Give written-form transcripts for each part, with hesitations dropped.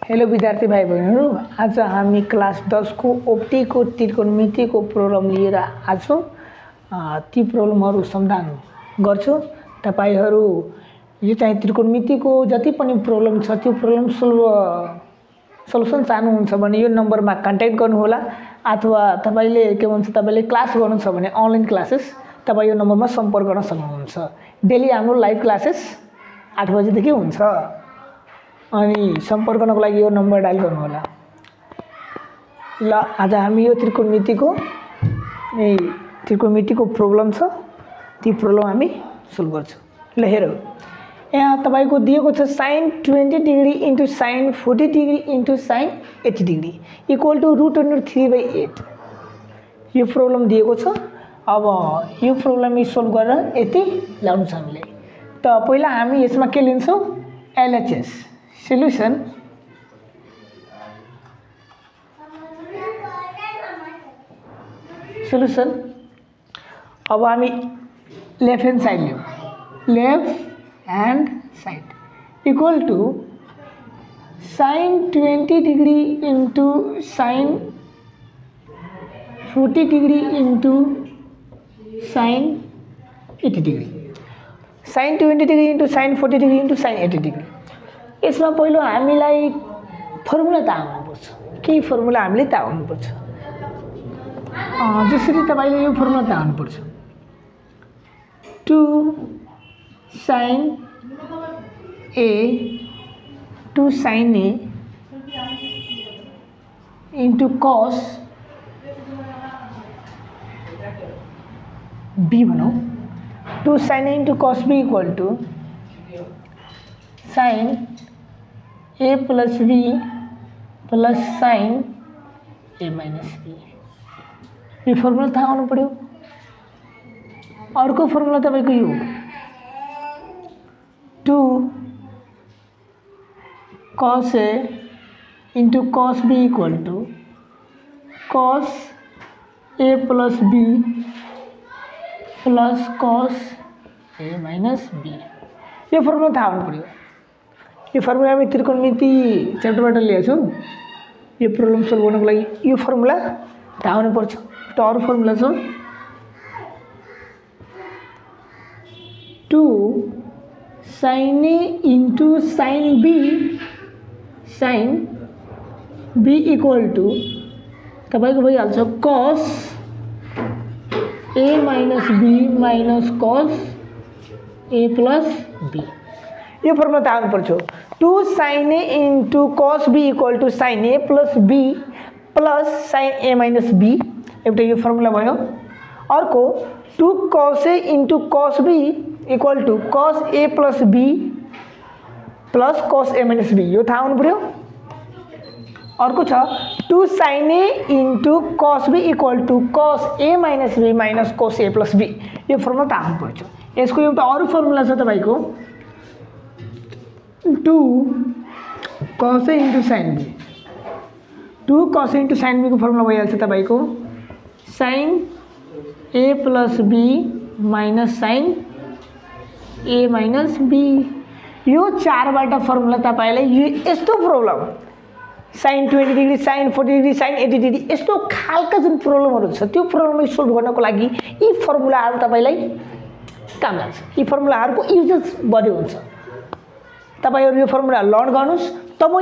Hello विद्यार्थी भाइ बहिनीहरू, आज हामी क्लास 10 को ओप्टीको त्रिकोणमितिको प्रब्लम लिएर आछौँ। ती प्रब्लमहरू समाधान गर्छु। तपाईहरू यो चाहिँ त्रिकोणमितिको जति पनि प्रब्लम छ त्यो प्रब्लम सल्युसन चाहनुहुन्छ भने यो नम्बरमा कन्ट्याक्ट गर्नुहोला, अथवा तपाईले के भन्छ तपाईले क्लास गर्नु छ भने अनलाइन क्लासेस तपाई यो नम्बरमा सम्पर्क गर्न सक्नुहुन्छ। डेली हाम्रो लाइभ क्लासेस 8 बजेदेखि हुन्छ। अनि सम्पर्क गर्नको लागि यो नम्बर डायल गर्नुहोला। ल आज हामी यो त्रिकोणमितिको प्रब्लम छ, ती प्रब्लम हामी सल्भ गर्छौं। ल हेरौ, यहाँ तपाईको दिएको छ sin 20 degree into sin 40 degree into sin 80 degree equal to √3/8 यो प्रब्लम दिएको छ। अब यो प्रब्लम सल्भ गरेर यति ल्याउनु छ हामीले। त पहिला हामी यसमा के लिन्छौं, LHS solution अब हामी लेफ्ट हैंड साइड लियौं, left hand side equal to sin 20 degree into sin 40 degree into sin 80 degree, sin 20 degree into sin 40 degree into sin 80 degree. यसमा पहिलो हामीलाई फर्मुला थाहा हुनुपर्छ। के फर्मुला हामीले थाहा हुनुपर्छ? जसरी तपाईले यो फर्मुला थाहा हुनुपर्छ, 2 sin a 2 sin a into cos b भनौं, 2 sin a into cos b equal to sin a plus b plus sin a minus b। यो फर्मुला थाहा हुनु पर्यो। अर्को फर्मुला तपाईको यो 2 cos a into cos b equal to cos a plus b plus cos a minus b। यो formula थाहा हुनु पर्यो। यो फर्मुला हामी त्रिकोणमिति च्याप्टरबाट लिएको छौं। यो प्रब्लम सल्भ गर्नको लागि यो फर्मुला थाहा हुनु पर्छ। त अरु फर्मुला छ 2 sin a into sin b equal to तपाईको भइहाल्छ cos a minus b minus cos a plus b। यो फर्मुला थाहा हुनु पर्छ। 2 sin a into cos b equal to sin a plus b plus sin a minus b। एउटा यो formula भयो। अर्को 2 cos a into cos b equal to cos a plus b plus cos a minus b। यो थाहा हुनु पर्यो। अर्को छ 2 sin a into cos b equal to cos a minus b minus cos a plus b। यो formula थाहा हुनु पर्छ। यसको एउटा अरु फर्मुला छ तपाईको 2 cos a into sin b। 2 cos a into sin b को फर्मुला भइहाल्छ तपाईको sin a plus b minus sin a minus b। यो चारबाट फर्मुला तपाईलाई यो यस्तो problem sin 20 degree sin 40 degree sin 80 degree यस्तो खालका जुन प्रब्लमहरु छ त्यो प्रब्लम सल्भ गर्नको लागि यी फर्मुलाहरु तपाईलाई काम लाग्छ। यी फर्मुलाहरुको युजेस बढी हुन्छ। तपाईहरु यो फर्मुला लर्न गर्नुस्, तब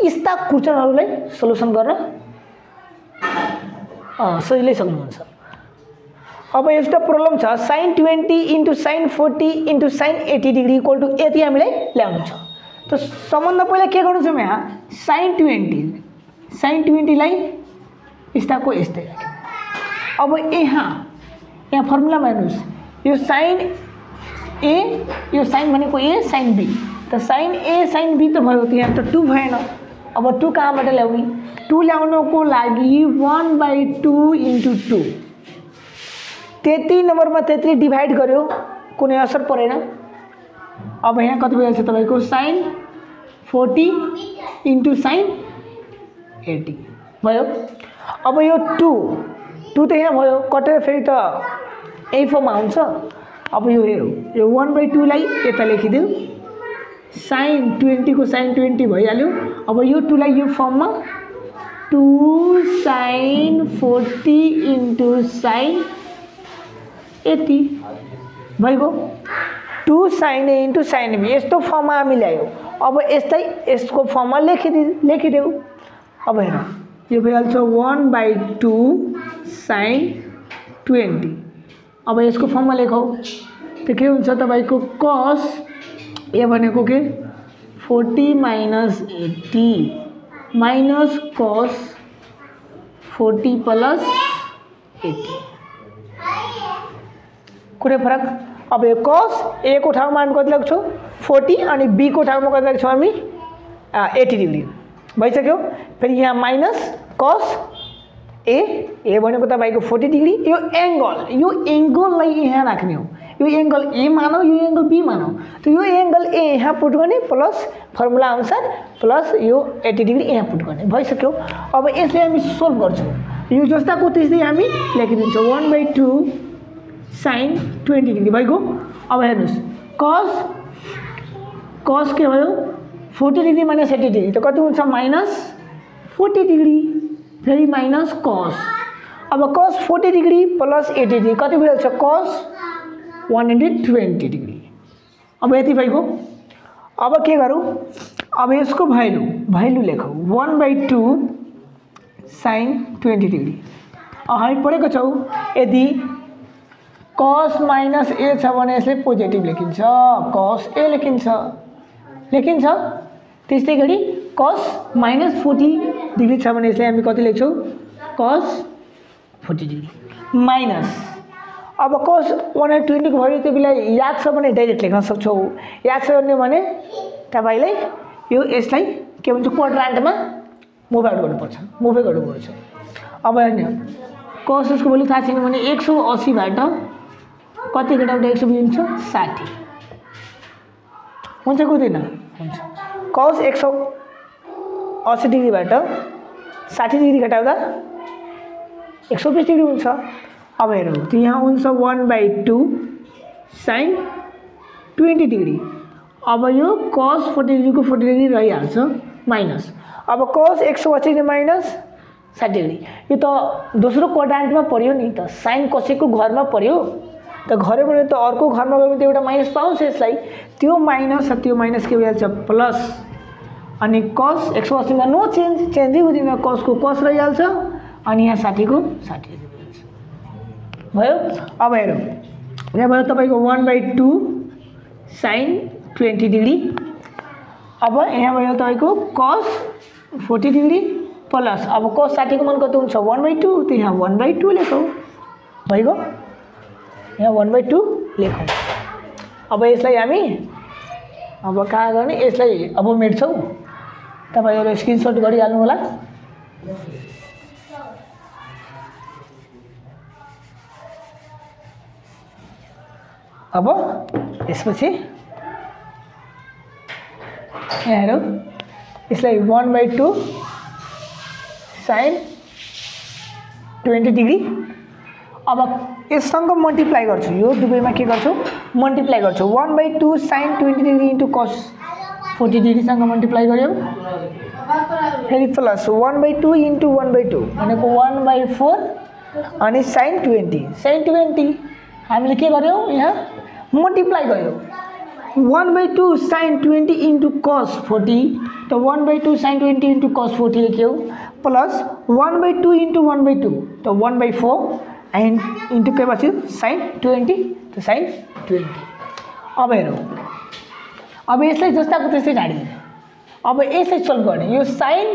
यस्ता क्वेशनहरुलाई सल्युसन गर्न सजिलै सक्नुहुन्छ। अब एउटा प्रब्लम छ sin 20 इन्टु sin 40 इन्टु sin 80 डिग्री इक्वल टु यति हामीलाई ल्याउनु छ। त सम्बन्ध पहिला के गर्नु छ, यहाँ sin 20 लाई यस्ताको यस्तै। अब यहाँ फर्मुलामा हेर्नुस्, यो sin a यो sin भनेको a sin b, त sin a sin b त भयो, यहाँ त 2 भएन। अब 2 कहाँबाट ल्याउने? 2 ल्याउनको लागि 1/2 इन्टु 2 त्यति नम्बरमा त्यति डिभाइड गर्यो, कुनै असर परेन। अब यहाँ कति भइहाल्छ तपाईको sin 40 इन्टु sin 80 भयो। अब यो 2 त यहाँ भयो, कटेर फेरि त यही फर्ममा हुन्छ। अब यो हेरौ, यो 1/2 लाई यता लेखिदिऊ साइन 20 को साइन 20 भइहाल्यो। अब यो 2 लाई यो फर्ममा 2 साइन 40 इन्टु साइन 80 भइगयो। 2 sine A into sine B यस्तो फर्ममा हामी ल्यायो। अब यसलाई यसको फर्ममा लेखिदेऊ। अब हेर यो भइहाल्छ 1/2 साइन 20। अब यसको फर्ममा लेखौ त के हुन्छ तपाईको cos ए भनेको के 40 माइनस 80 माइनस cos 40 प्लस 80 कुनै फरक। अब यो cos ए को ठाउँमा हामी कति लेख्छौँ 40 अनि b को ठाउँमा कति लेख्छौँ हामी 80 डिग्री भइसक्यो। फेरि यहाँ माइनस cos ए भनेको तपाईको 40 डिग्री। यो एंगललाई यहाँ राख्ने हो। यो एंगल ए मानौ यो एंगल बी मानौ त यो एंगल ए यहाँ पुट गर्ने प्लस फर्मुला अनुसार प्लस यो 80 डिग्री यहाँ पुट गर्ने भइसक्यो। अब यसले हामी सोल्भ गर्छौँ। यो जस्ताको त्यस्तै हामी लेखिदिन्छौँ 1/2 साइन 20 डिग्री भइगयो। अब हेर्नुस् cos के भयो 40 डिग्री माइनस 80 डिग्री त कति हुन्छ माइनस 40 डिग्री फेरि माइनस cos। अब cos 40 डिग्री प्लस 80 डिग्री कति भइहाल्छ cos 120 डिग्री। अब यति भइगयो। अब के गरौँ अब यसको भ्यालु लेखौ 1/2 साइन 20 डिग्री। अब हामी पढेको छौँ यदि cos माइनस ए छ भने यसले पोजिटिभ लेखिन्छ cos ए लेखिन्छ। त्यस्तै गरी cos माइनस 40 डिग्री छ भने यसले हामी कति लेख्छौँ cos 40 डिग्री माइनस। अब cos 120 को भ्यालु तिमीलाई याद छ भने डाइरेक्ट लेख्न सक्छौ। याद छ भने तपाईले यो यसलाई के भन्छ क्वाड्रान्टमा मुभ गर्नुपर्छ। अब हेर्नु cos को भ्यालु थाहा छैन भने 180 बाट कति घटाउँदा 120 हुन्छ 60 हुन्छ कि हुँदैन हुन्छ। cos 180 डिग्रीबाट 60 डिग्री घटाउँदा 120 डिग्री हुन्छ। अब हेरौँ त यहाँ हुन्छ 1/2 साइन 20 डिग्री। अब यो cos 40 डिग्री को 40 डिग्री रहिहाल्छ माइनस। अब cos 180 डिग्री माइनस 60 डिग्री यो त दोस्रो क्वाड्रान्टमा पर्यो नि त साइन कसैको घरमा पर्यो त घरै भने त अर्को घरमा गयो भने त एउटा माइनस पाउँछ यसलाई। त्यो माइनस के भइहाल्छ प्लस अनि cos 180 मा नो चेन्जै हुँदैन cos को cos रहिहाल्छ अनि यहाँ 60 को 60 भयो। अब हेरौँ यहाँ भयो तपाईको 1/2 साइन 20 डिग्री। अब यहाँ भयो तपाईको cos 40 डिग्री प्लस अब cos 60 को मान कति हुन्छ 1/2 त यहाँ 1/2 लेखौ भइगयो। यहाँ 1/2 लेखौँ। अब यसलाई हामी अब कहाँ गर्ने यसलाई अब मेट्छौँ। तपाईहरु स्क्रिनशट गरिहाल्नु होला। अब यसपछि यहाँ हेरौँ यसलाई 1/2 साइन 20 डिग्री। अब यससँग मल्टिप्लाई गर्छु यो दुवैमा के गर्छु मल्टिप्लाई गर्छु 1/2 sine 20 degree into cos 40 degree सँग मल्टिप्लाई गर्यो फेरि प्लस 1/2 इन्टु 1/2 भनेको 1/4 अनि साइन 20 हामीले के गर्यौं यहाँ मल्टिप्लाई गर्यौं 1/2 साइन 20 इन्टु cos 40 त 1/2 साइन 20 इन्टु cos 40 लेख्यौ प्लस 1/2 इन्टु 1/2 त 1/4 एन्ड इन्टु के बच्यो साइन 20 त साइन 20। अब हेरौँ अब यसलाई जस्ताको त्यस्तै झाडिदिनु। अब यसलाई सल्भ गर्ने यो साइन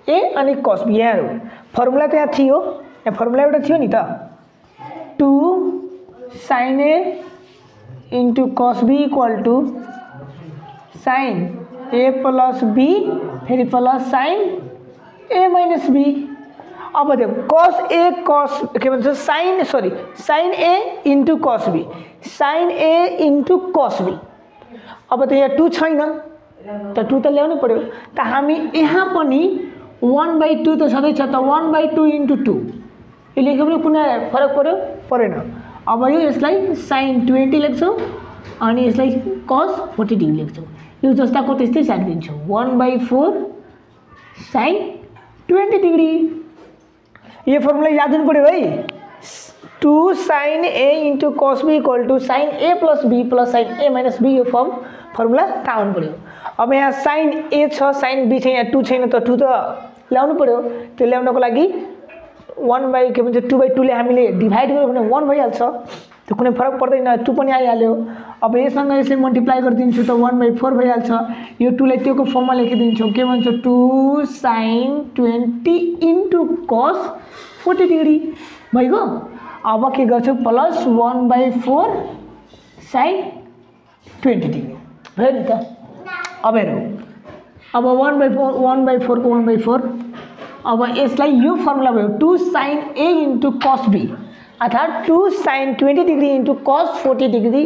ए अनि cos b यहाँ हेरौँ फर्मुला त यहाँ थियो यहाँ फर्मुला एउटा थियो नि त 2 sine A into cos b equal to sine A plus b फेरि plus sine A minus b। अब देखो cos a cos के भन्छ sine A into cos b sine A into cos b। अब त यहाँ 2 छैन त 2 त ल्याउनु पर्यो त हामी यहाँ पनि 1/2 त छँदै छ त 1/2 इन्टु 2 यो लेख्यो भने कुनै फरक पर्यो परेन। अब यो यसलाई साइन 20 लेख्छौं अनि यसलाई cos 40 डिग्री लेख्छौं यो जस्ताको त्यस्तै साटिदिन्छु 1/4 sin 20 डिग्री। ये फर्मुला याद हुनु पर्यो है 2 sin a into cos b equal to sin a plus b plus sin a minus b। यो फर्मुला थाहा हुनु पर्यो। अब यहाँ sin a छ sin b छ, यहाँ 2 छैन त 2 त ल्याउनु पर्यो। त्यो ल्याउनको लागि 2/2 ले हामीले डिभाइड गर्यो भने 1 भइहाल्छ, त्यो कुनै फरक पर्दैन, 2 पनि आइहाल्यो। अब यससँग यसले मल्टिप्लाई गरिदिन्छु त 1/4 भइहाल्छ। यो 2 लाई त्योको फर्ममा लेखिदिन्छु, के भन्छ 2 sin 20 into cos 40 डिग्री भइगयो। अब के गर्छु प्लस 1/4 sin 20 डिग्री भयो नि त। अब हेरौँ, अब 1/4 को 1/4, अब यसलाई यो फर्मुला भयो 2 sin a into cos b अर्थात 2 sin 20 degree into cos 40 degree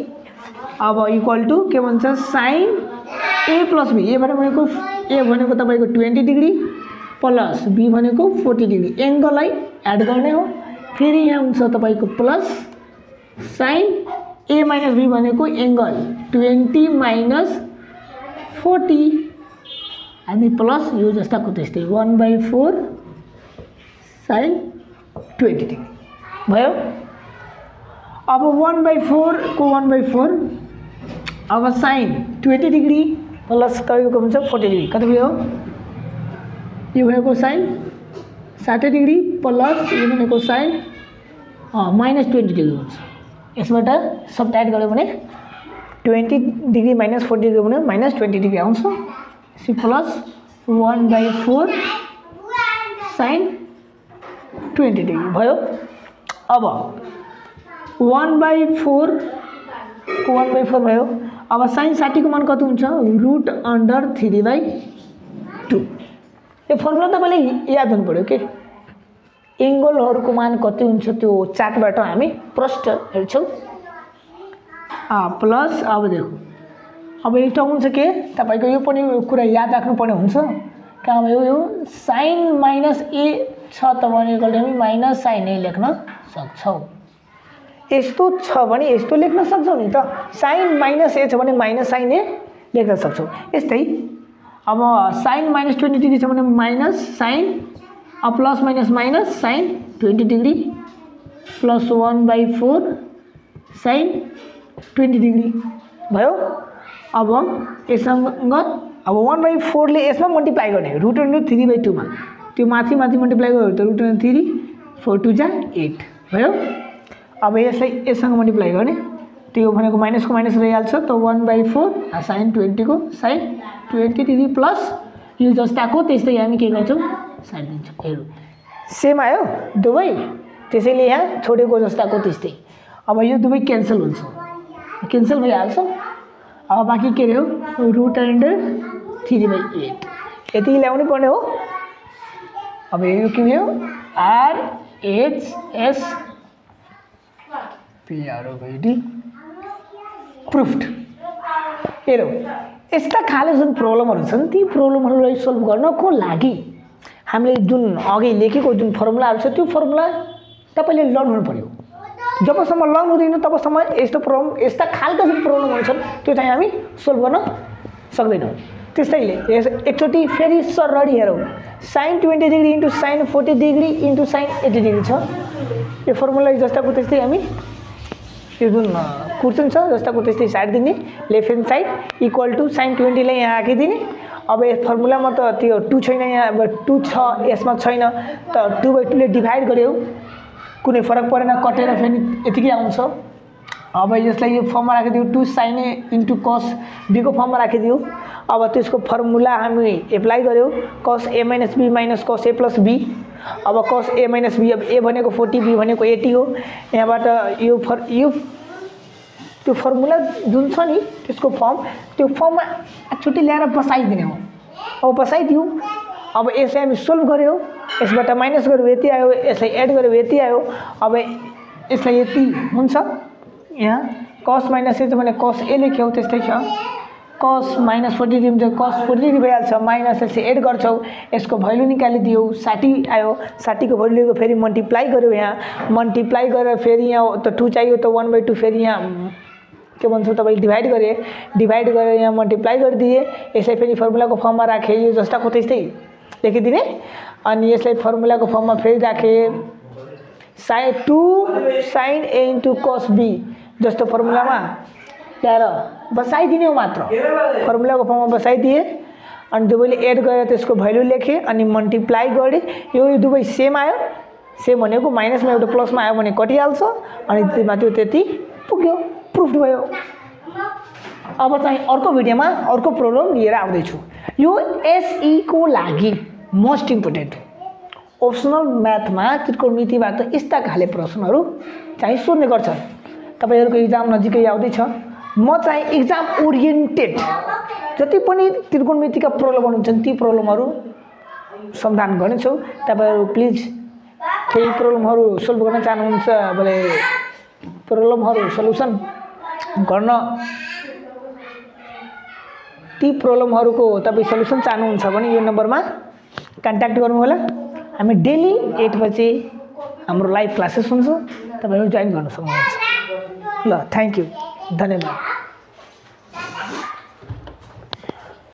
अब इक्वल टू के भन्छ sin a plus b। a भनेको तपाईको 20 डिग्री प्लस b भनेको 40 डिग्री, एंगललाई एड गर्ने हो। फेरि यहाँ हुन्छ तपाईको plus sin a minus b भनेको एंगल 20 minus 40 अनि प्लस यो जस्ताको त्यस्तै 1/4 sin 20 डिग्री भयो। अब 1/4 को 1/4, अब sin 20 डिग्री प्लस तपाईको हुन्छ 40 डिग्री कति भयो, यो भएको sin 60 डिग्री प्लस यो भनेको sin माइनस 20 डिग्री हुन्छ। यसबाट सबट्र्याक्ट गर्यो भने 20 डिग्री माइनस 40 डिग्री भने माइनस 20 डिग्री आउँछ। सी प्लस 1/4 sin 20 डिग्री भयो। अब 1/4 को 1/4 भयो। अब sin 60 को मान कति हुन्छ √3/2। यो फर्मुला तपाईले याद हुनु पर्यो के एंगलहरुको मान कति हुन्छ त्यो चार्टबाट हामी प्रष्ट हेर्छौं। प्लस अब देखौ, अब एउटा हुन्छ के तपाईको यो पनि कुरा याद राख्नु पर्ने हुन्छ। कहाँ भयो यो sin माइनस a छ त भनेको हामी माइनस sin a लेख्न सक्छौं। यस्तो छ भने यस्तो लेख्न सक्छौं नि त, sin माइनस a छ भने माइनस sin a लेख्न सक्छौं। यस्तै अब sin माइनस 20 डिग्री छ भने minus sin plus minus minus sin 20 degree plus 1/4 sin 20 degree भयो। अब यससँग अब 1/4 ले यसमा मल्टिप्लाई गर्ने √3/2 मा, त्यो माथि मल्टिप्लाई गर्यो त √3 4 2 जा 8 भयो। अब यसलाई यससँग मल्टिप्लाई गर्ने त्यो भनेको माइनस को माइनस रहिहाल्छ त 1/4 sin 20 को sin 20 डिग्री प्लस यो जस्ताको त्यस्तै हामी के गर्छौं साइड दिन्छौं। हेरौँ सेम आयो दुवै, त्यसैले यहाँ छोडेको जस्ताको त्यस्तै। अब यो दुवै क्यान्सल हुन्छ, क्यान्सल भइहाल्छ। अब बाँकी के रह्यो √3/8 यति ल्याउनु पर्ने हो। अब यो के भयो RHS PROVD प्रुफ्ड। हेरौँ यस्ता खाले जुन प्रब्लमहरु छन् ती प्रब्लमहरुलाई सल्भ गर्नको लागि हामीले जुन अघि लेखेको जुन फर्मुलाहरु छ त्यो फर्मुला तपाईले लर्न हुनु पर्यो। जबसम्म लर्न हुँदैन तबसम्म यस्तो प्रब्लम यस्ता खालका जुन प्रब्लमहरु छन् त्यो चाहिँ हामी सल्भ गर्न सक्दैनौं। त्यसैले एकचोटी फेरि सरली हेरौँ sin 20 degree into sin 40 degree into sin 80 degree छ। यो फर्मुला जस्ताको त्यस्तै हामी यो जुन क्वेशन छ जस्ताको त्यस्तै साइड दिने, left hand side equal to sin 20 लाई यहाँ राखिदिने। अब यो फर्मुलामा त त्यो 2 छैन, यहाँ 2 छ यसमा छैन त 2/2 ले डिभाइड गर्यो कुनै फरक परेन, कटेर फेरि यतिकै आउँछ। अब यसलाई यो फर्ममा राखिदियो 2 sin a into cos b को फर्ममा राखिदियो। अब त्यसको फर्मुला हामी एप्लाई गर्यो cos a minus b minus cos a plus b। अब cos a minus b, अब a भनेको 40 b भनेको 80 हो। यहाँबाट यो त्यो फर्मुला जुन छ नि त्यसको फर्म त्यो फर्ममा एकचोटी ल्याएर बसाइदिने हो। अब बसाइदियो, अब यसलाई हामी सोल्भ गर्यो, यसबाट माइनस गर्यो यति आयो, यसलाई एड गर्यो यति आयो। अब यसलाई यति हुन्छ, यहाँ cos माइनस a भने cos a लेख्यौ त्यस्तै छ, cos माइनस 40 डिग्री हुन्छ cos 40 डिग्री भइहाल्छ, माइनस यसले एड गर्छौ, यसको भ्यालु निकालिदियौ 60 आयो, 60 को भ्यालु लिएको फेरि मल्टिप्लाई गर्यो, यहाँ मल्टिप्लाई गरेर फेरि यहाँ त 2 चाहियो त 1/2 फेरि यहाँ के भन्छौँ तपाईँले डिभाइड गरेर यहाँ मल्टिप्लाई गरिदिए यसलाई फेरि फर्मुलाको फर्ममा राखेँ यो जस्ताको त्यस्तै लेखिदिने अनि यसलाई फर्मुलाको फर्ममा फेरि राखेँ sin2 sin a into cos b जस्तो फर्मुलामा ल्याएर बसाइदिने हो मात्र फर्मुलाको फर्ममा बसाइदिए अनि दुवैले एड गरेर त्यसको भ्यालु लेखेँ अनि मल्टिप्लाई गरेँ यो दुवै सेम आयो सेम भनेको माइनसमा एउटा प्लसमा आयो भने कटिहाल्छ अनि त्यसमा त्यो त्यति पुग्यो प्रुफ भयो। अब चाहिँ अर्को भिडियोमा अर्को प्रब्लम लिएर आउँदैछु यो एसई को लागि मोस्ट इम्पोर्टेन्ट अप्सनल म्याथमा त्रिकोणमितिबाट यस्ता खाले प्रश्नहरू चाहिँ सोध्ने गर्छन्। तपाईहरुको एक्जाम नजिकै आउँदैछ म चाहिँ एक्जाम ओरिएन्टेड जति पनि त्रिकोणमितिका प्रब्लमहरू हुन्छन् ती प्रब्लमहरू समाधान गर्नेछु। तपाईहरु प्लिज केही प्रब्लमहरू सल्भ गर्न चाहनुहुन्छ भने प्रब्लमहरू सल्युसन गर्न ती प्रब्लमहरूको तपाई सल्युसन चाहनुहुन्छ भने यो नम्बरमा कन्ट्याक्ट गर्नु होला। हामी डेली 8 बजे हाम्रो लाइभ क्लासेस हुन्छ तपाईहरु जोइन गर्न सक्नुहुन्छ। ल थ्यांक यू धन्यवाद।